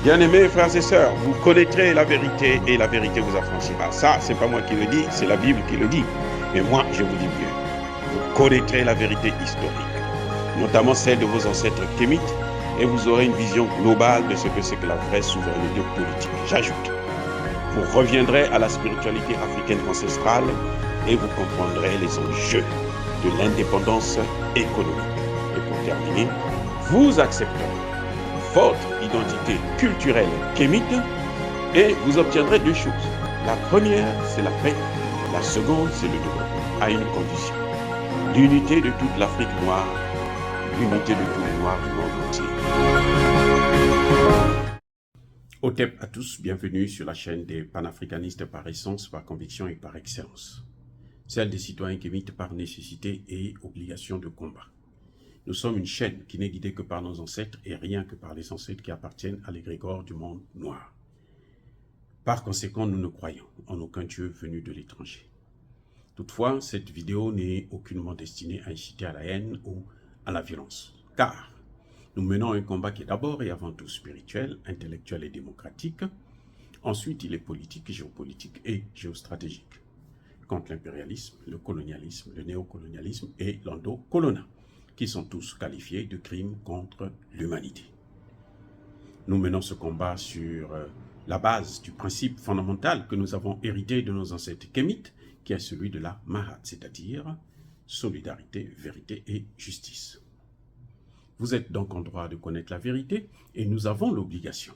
Bien-aimés frères et sœurs, vous connaîtrez la vérité et la vérité vous affranchira. Ça, c'est pas moi qui le dis, c'est la Bible qui le dit. Mais moi, je vous dis mieux. Vous connaîtrez la vérité historique, notamment celle de vos ancêtres kémites, et vous aurez une vision globale de ce que c'est que la vraie souveraineté politique. J'ajoute, vous reviendrez à la spiritualité africaine ancestrale et vous comprendrez les enjeux de l'indépendance économique. Et pour terminer, vous accepterez votre identité culturelle kémite et vous obtiendrez deux choses. La première, c'est la paix. La seconde, c'est le développement, à une condition. L'unité de toute l'Afrique noire, l'unité de tous les Noirs du monde entier. Otep à tous, bienvenue sur la chaîne des panafricanistes par essence, par conviction et par excellence. Celle des citoyens kémites par nécessité et obligation de combat. Nous sommes une chaîne qui n'est guidée que par nos ancêtres et rien que par les ancêtres qui appartiennent à l'égrégore du monde noir. Par conséquent, nous ne croyons en aucun Dieu venu de l'étranger. Toutefois, cette vidéo n'est aucunement destinée à inciter à la haine ou à la violence, car nous menons un combat qui est d'abord et avant tout spirituel, intellectuel et démocratique. Ensuite, il est politique, géopolitique et géostratégique, contre l'impérialisme, le colonialisme, le néocolonialisme et l'endocolonat, qui sont tous qualifiés de crimes contre l'humanité. Nous menons ce combat sur la base du principe fondamental que nous avons hérité de nos ancêtres kémites, qui est celui de la Mahat, c'est-à-dire solidarité, vérité et justice. Vous êtes donc en droit de connaître la vérité et nous avons l'obligation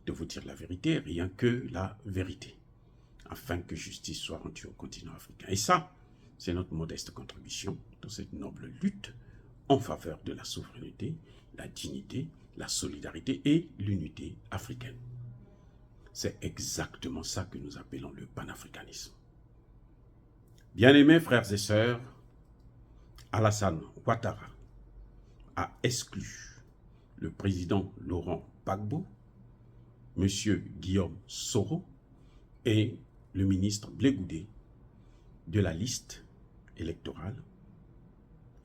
de vous dire la vérité, rien que la vérité, afin que justice soit rendue au continent africain. Et ça, c'est notre modeste contribution dans cette noble lutte en faveur de la souveraineté, la dignité, la solidarité et l'unité africaine. C'est exactement ça que nous appelons le panafricanisme. Bien-aimés frères et sœurs, Alassane Ouattara a exclu le président Laurent Gbagbo, M. Guillaume Soro et le ministre Blé Goudé de la liste électorale.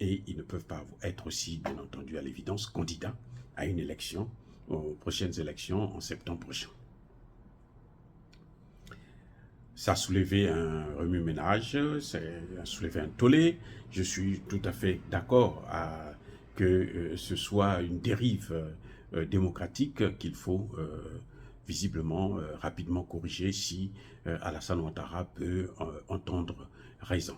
Et ils ne peuvent pas être aussi, bien entendu, à l'évidence, candidats à une élection, aux prochaines élections en septembre prochain. Ça a soulevé un remue-ménage, ça a soulevé un tollé. Je suis tout à fait d'accord à que ce soit une dérive démocratique qu'il faut visiblement rapidement corriger si Alassane Ouattara peut entendre raison.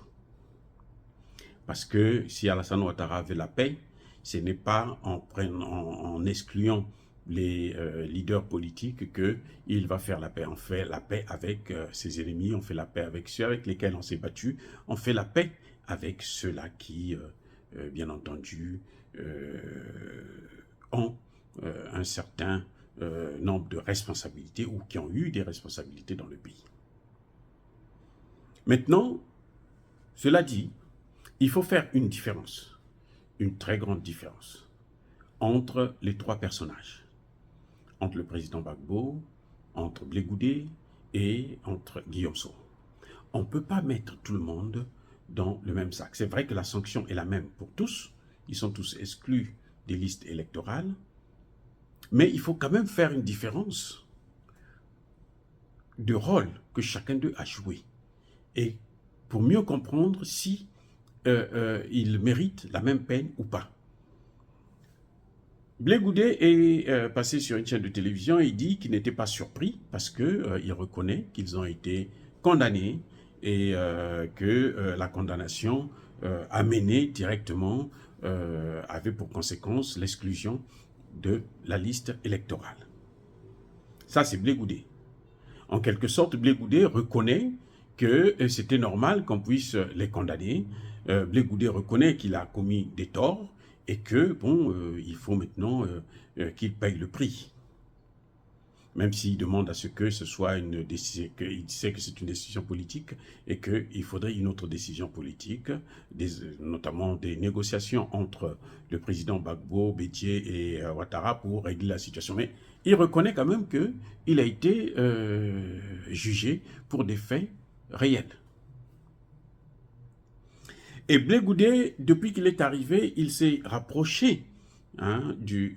Parce que si Alassane Ouattara veut la paix, ce n'est pas en excluant les leaders politiques qu'il va faire la paix. On fait la paix avec ses ennemis, on fait la paix avec ceux avec lesquels on s'est battu, on fait la paix avec ceux-là qui, bien entendu, ont un certain nombre de responsabilités ou qui ont eu des responsabilités dans le pays. Maintenant, cela dit, il faut faire une différence, une très grande différence, entre les trois personnages, entre le président Gbagbo, entre Blé Goudé et entre Guillaume Soro. On ne peut pas mettre tout le monde dans le même sac. C'est vrai que la sanction est la même pour tous, ils sont tous exclus des listes électorales, mais il faut quand même faire une différence de rôle que chacun d'eux a joué, et pour mieux comprendre si il mérite la même peine ou pas. Blé Goudé est passé sur une chaîne de télévision et il dit qu'il n'était pas surpris parce qu'il reconnaît qu'ils ont été condamnés et que la condamnation amenée directement avait pour conséquence l'exclusion de la liste électorale. Ça, c'est Blé Goudé. En quelque sorte, Blé Goudé reconnaît que c'était normal qu'on puisse les condamner. Blé Goudé reconnaît qu'il a commis des torts et que, bon, il faut maintenant qu'il paye le prix. Même s'il demande à ce que ce soit une décision, qu'il sait que c'est une décision politique et qu'il faudrait une autre décision politique, notamment des négociations entre le président Gbagbo, Bédié et Ouattara pour régler la situation. Mais il reconnaît quand même qu'il a été jugé pour des faits réels. Et Blé Goudé, depuis qu'il est arrivé, il s'est rapproché hein, du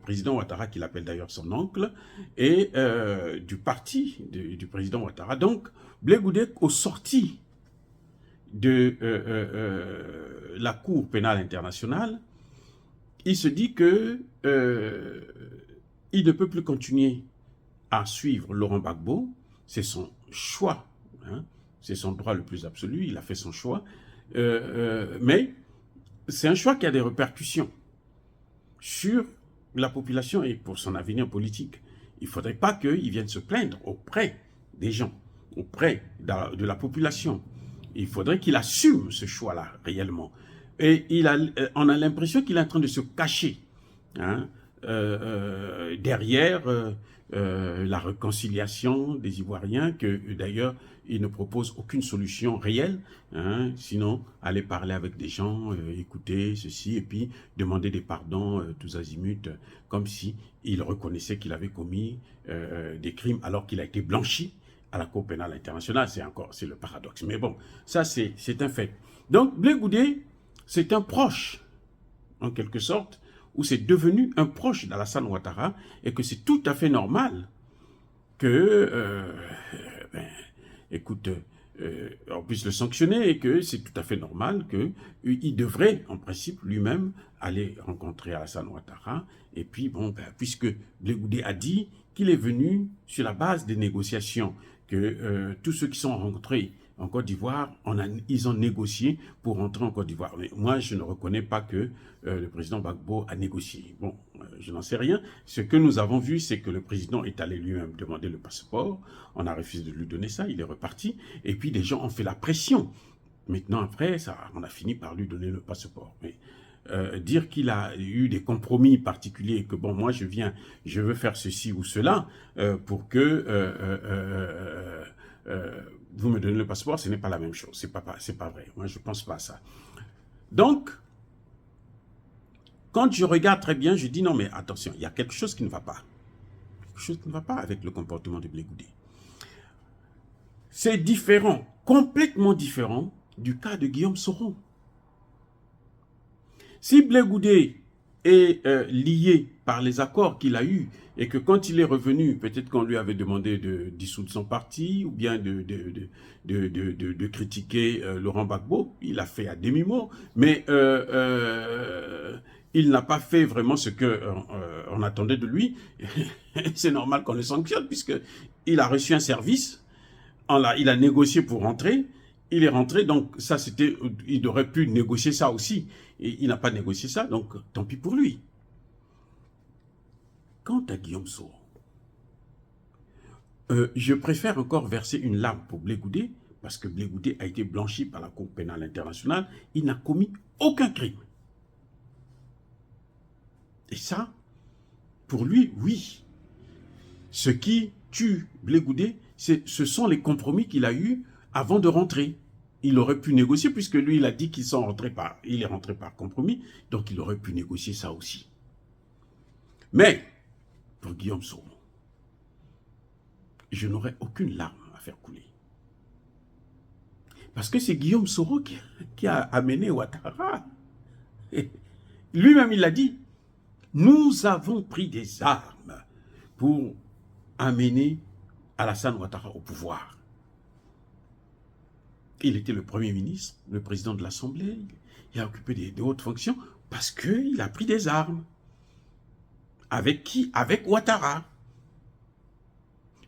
président Ouattara, qu'il appelle d'ailleurs son oncle, et du parti du président Ouattara. Donc, Blé Goudé, au sorti de la Cour pénale internationale, il se dit que il ne peut plus continuer à suivre Laurent Gbagbo. C'est son choix, hein, c'est son droit le plus absolu, il a fait son choix, mais c'est un choix qui a des répercussions sur la population et pour son avenir politique. Il ne faudrait pas qu'il vienne se plaindre auprès des gens, auprès de la population. Il faudrait qu'il assume ce choix-là réellement. Et on a l'impression qu'il est en train de se cacher, hein, derrière la réconciliation des Ivoiriens, que d'ailleurs il ne propose aucune solution réelle, hein, sinon aller parler avec des gens, écouter ceci, et puis demander des pardons tous azimuts, comme si il reconnaissait qu'il avait commis des crimes alors qu'il a été blanchi à la Cour pénale internationale. C'est le paradoxe. Mais bon, ça c'est un fait. Donc Blé Goudé, c'est un proche, en quelque sorte, où c'est devenu un proche d'Alassane Ouattara, et que c'est tout à fait normal que, on puisse le sanctionner, et que c'est tout à fait normal qu'il devrait, en principe, lui-même, aller rencontrer Alassane Ouattara. Et puis, bon, puisque Blé Goudé a dit qu'il est venu sur la base des négociations, que tous ceux qui sont rencontrés en Côte d'Ivoire, ils ont négocié pour rentrer en Côte d'Ivoire. Mais moi, je ne reconnais pas que le président Gbagbo a négocié. Bon, je n'en sais rien. Ce que nous avons vu, c'est que le président est allé lui-même demander le passeport. On a refusé de lui donner ça, il est reparti. Et puis, des gens ont fait la pression. Maintenant, après, on a fini par lui donner le passeport. Mais dire qu'il a eu des compromis particuliers, que bon, moi, je veux faire ceci ou cela, pour que vous me donnez le passeport, ce n'est pas la même chose. C'est pas vrai. Moi, je ne pense pas à ça. Donc, quand je regarde très bien, je dis non, mais attention, il y a quelque chose qui ne va pas. Quelque chose qui ne va pas avec le comportement de Blé Goudé. C'est différent, complètement différent du cas de Guillaume Soro. Si Blé Goudé est lié par les accords qu'il a eus, et que quand il est revenu, peut-être qu'on lui avait demandé de dissoudre son parti, ou bien de critiquer Laurent Gbagbo, il a fait à demi-mot, mais il n'a pas fait vraiment ce qu'on attendait de lui. C'est normal qu'on le sanctionne, puisqu'il a reçu un service, il a négocié pour rentrer, il est rentré, donc ça c'était, il aurait pu négocier ça aussi, et il n'a pas négocié ça, donc tant pis pour lui. Quant à Guillaume Soro, je préfère encore verser une larme pour Blé Goudé, parce que Blé Goudé a été blanchi par la Cour pénale internationale, il n'a commis aucun crime. Et ça, pour lui, oui. Ce qui tue Blé Goudé, ce sont les compromis qu'il a eus avant de rentrer. Il aurait pu négocier, puisque lui, il a dit qu'il est rentré par compromis, donc il aurait pu négocier ça aussi. Mais, pour Guillaume Soro, je n'aurais aucune larme à faire couler. Parce que c'est Guillaume Soro qui a amené Ouattara. Lui-même, il l'a dit. Nous avons pris des armes pour amener Alassane Ouattara au pouvoir. Il était le Premier ministre, le président de l'Assemblée, il a occupé de hautes fonctions parce qu'il a pris des armes. Avec qui? Avec Ouattara.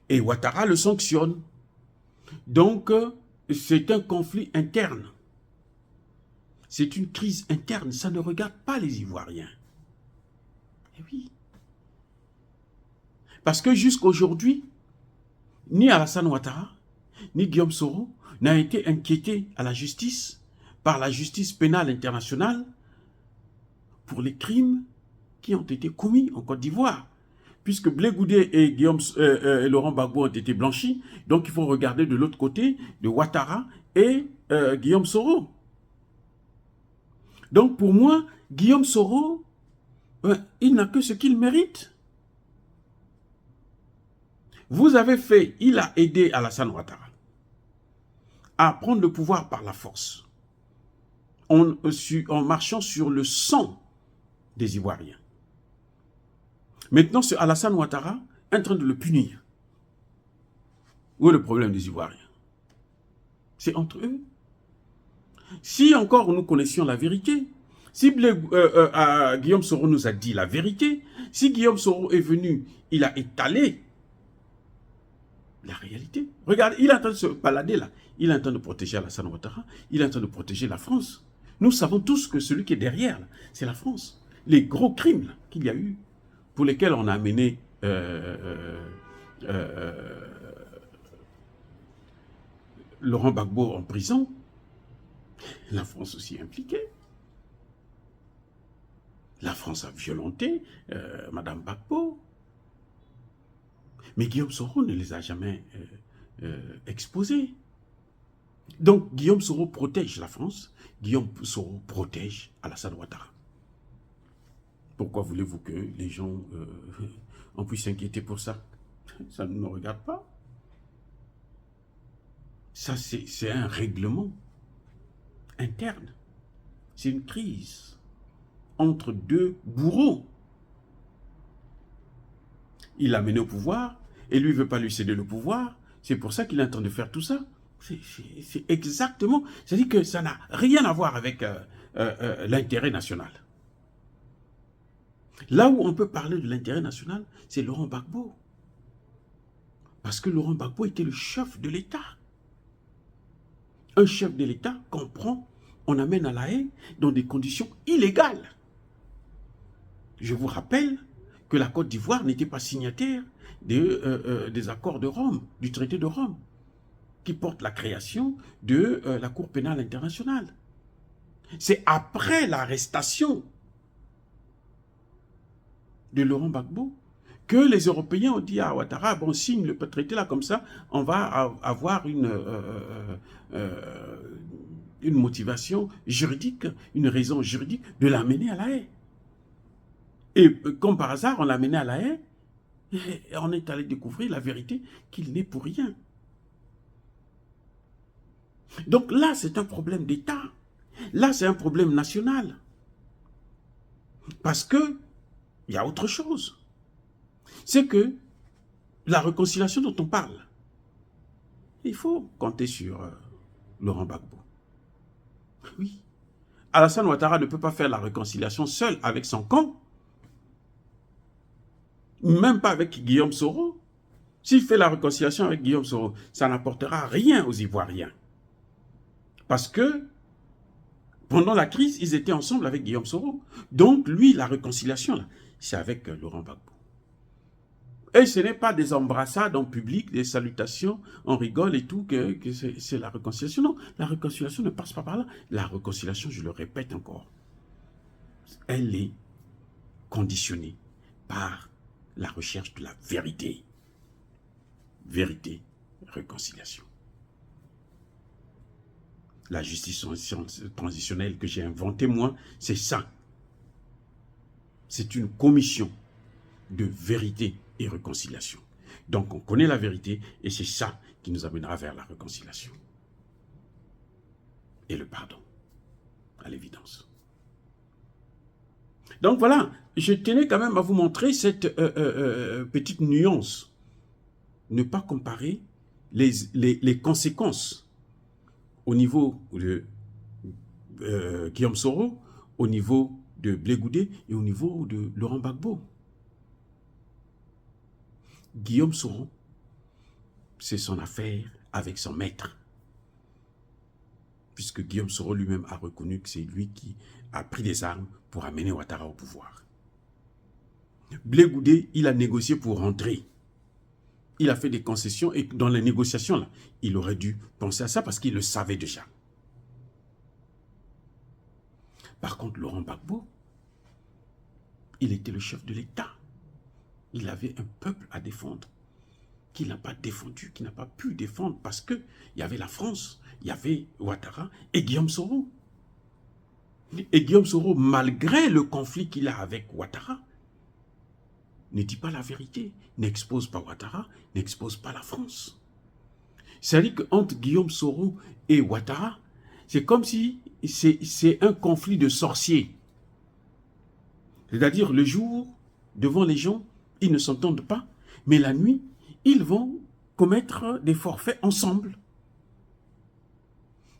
Et Ouattara le sanctionne. Donc, c'est un conflit interne. C'est une crise interne. Ça ne regarde pas les Ivoiriens. Eh oui. Parce que jusqu'à aujourd'hui, ni Alassane Ouattara, ni Guillaume Soro n'a été inquiété à la justice, par la justice pénale internationale, pour les crimes qui ont été commis en Côte d'Ivoire. Puisque Blé Goudé et Laurent Gbagbo ont été blanchis, donc il faut regarder de l'autre côté, de Ouattara et Guillaume Soro. Donc pour moi, Guillaume Soro, il n'a que ce qu'il mérite. Vous avez fait, il a aidé Alassane Ouattara à prendre le pouvoir par la force, en marchant sur le sang des Ivoiriens. Maintenant, c'est Alassane Ouattara en train de le punir. Où est le problème des Ivoiriens? C'est entre eux. Si encore nous connaissions la vérité, si Guillaume Soro nous a dit la vérité, si Guillaume Soro est venu, il a étalé la réalité. Regarde, il est en train de se balader là. Il est en train de protéger Alassane Ouattara. Il est en train de protéger la France. Nous savons tous que celui qui est derrière, c'est la France. Les gros crimes qu'il y a eu, pour lesquels on a amené Laurent Gbagbo en prison, la France aussi est impliquée. La France a violenté Madame Gbagbo. Mais Guillaume Soro ne les a jamais exposés. Donc Guillaume Soro protège la France, Guillaume Soro protège Alassane Ouattara. Pourquoi voulez-vous que les gens en puissent s'inquiéter pour ça? Ça ne nous regarde pas. Ça, c'est un règlement interne. C'est une crise entre deux bourreaux. Il l'a mené au pouvoir et lui ne veut pas lui céder le pouvoir. C'est pour ça qu'il est en train de faire tout ça. C'est exactement... C'est-à-dire que ça n'a rien à voir avec l'intérêt national. Là où on peut parler de l'intérêt national, c'est Laurent Gbagbo. Parce que Laurent Gbagbo était le chef de l'État. Un chef de l'État qu'on prend, on amène à La Haye dans des conditions illégales. Je vous rappelle que la Côte d'Ivoire n'était pas signataire des accords de Rome, du traité de Rome, qui porte la création de la Cour pénale internationale. C'est après l'arrestation de Laurent Gbagbo que les Européens ont dit à Ouattara, bon, signe le traité là comme ça, on va avoir une motivation juridique, une raison juridique de l'amener à La Haye. Et comme par hasard, on l'a amené à La Haye et on est allé découvrir la vérité qu'il n'est pour rien. Donc là, c'est un problème d'État. Là, c'est un problème national. Parce que il y a autre chose. C'est que la réconciliation dont on parle, il faut compter sur Laurent Gbagbo. Oui. Alassane Ouattara ne peut pas faire la réconciliation seul avec son camp. Même pas avec Guillaume Soro. S'il fait la réconciliation avec Guillaume Soro, ça n'apportera rien aux Ivoiriens. Parce que pendant la crise, ils étaient ensemble avec Guillaume Soro. Donc, lui, la réconciliation, c'est avec Laurent Gbagbo. Et ce n'est pas des embrassades en public, des salutations, on rigole et tout, que c'est la réconciliation. Non, la réconciliation ne passe pas par là. La réconciliation, je le répète encore, elle est conditionnée par la recherche de la vérité. Vérité, réconciliation. La justice transitionnelle que j'ai inventée, moi, c'est ça. C'est une commission de vérité et réconciliation. Donc, on connaît la vérité et c'est ça qui nous amènera vers la réconciliation. Et le pardon, à l'évidence. Donc voilà, je tenais quand même à vous montrer cette petite nuance. Ne pas comparer les conséquences au niveau de Guillaume Soro, au niveau de Blé Goudé et au niveau de Laurent Gbagbo. Guillaume Soro, c'est son affaire avec son maître. Puisque Guillaume Soro lui-même a reconnu que c'est lui qui a pris des armes pour amener Ouattara au pouvoir. Blé Goudé, il a négocié pour rentrer. Il a fait des concessions et dans les négociations, là, il aurait dû penser à ça parce qu'il le savait déjà. Par contre, Laurent Gbagbo, il était le chef de l'État. Il avait un peuple à défendre qu'il n'a pas défendu, qu'il n'a pas pu défendre parce qu'il y avait la France, il y avait Ouattara et Guillaume Soro. Et Guillaume Soro, malgré le conflit qu'il a avec Ouattara, ne dit pas la vérité, n'expose pas Ouattara, n'expose pas la France. C'est-à-dire qu'entre Guillaume Soro et Ouattara, c'est comme si c'est un conflit de sorciers. C'est-à-dire le jour, devant les gens, ils ne s'entendent pas, mais la nuit, ils vont commettre des forfaits ensemble.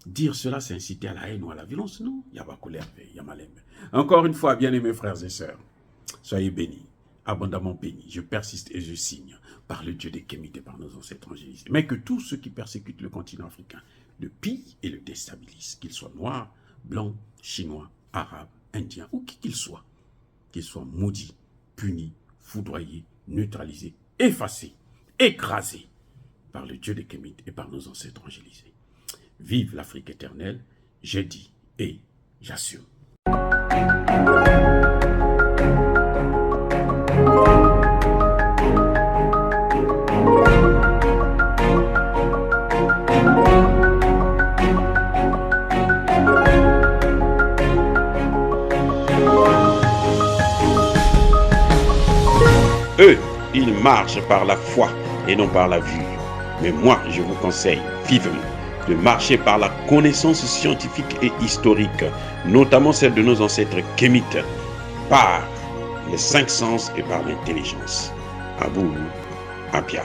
Dire cela, c'est inciter à la haine ou à la violence. Non, il y a pas colère, il y a malin. Encore une fois, bien-aimés frères et sœurs, soyez bénis, abondamment bénis. Je persiste et je signe par le Dieu des Kémites et par nos ancêtres angélisés. Mais que tous ceux qui persécutent le continent africain le pillent et le déstabilisent, qu'ils soient noirs, blancs, chinois, arabes, indiens ou qui qu'ils soient maudits, punis, foudroyés, neutralisés, effacés, écrasés par le Dieu des Kémites et par nos ancêtres angélisés. Vive l'Afrique éternelle, j'ai dit et j'assume. Eux, ils marchent par la foi et non par la vue. Mais moi, je vous conseille vivement de marcher par la connaissance scientifique et historique, notamment celle de nos ancêtres kémites, par les 5 sens et par l'intelligence. Abou Abia.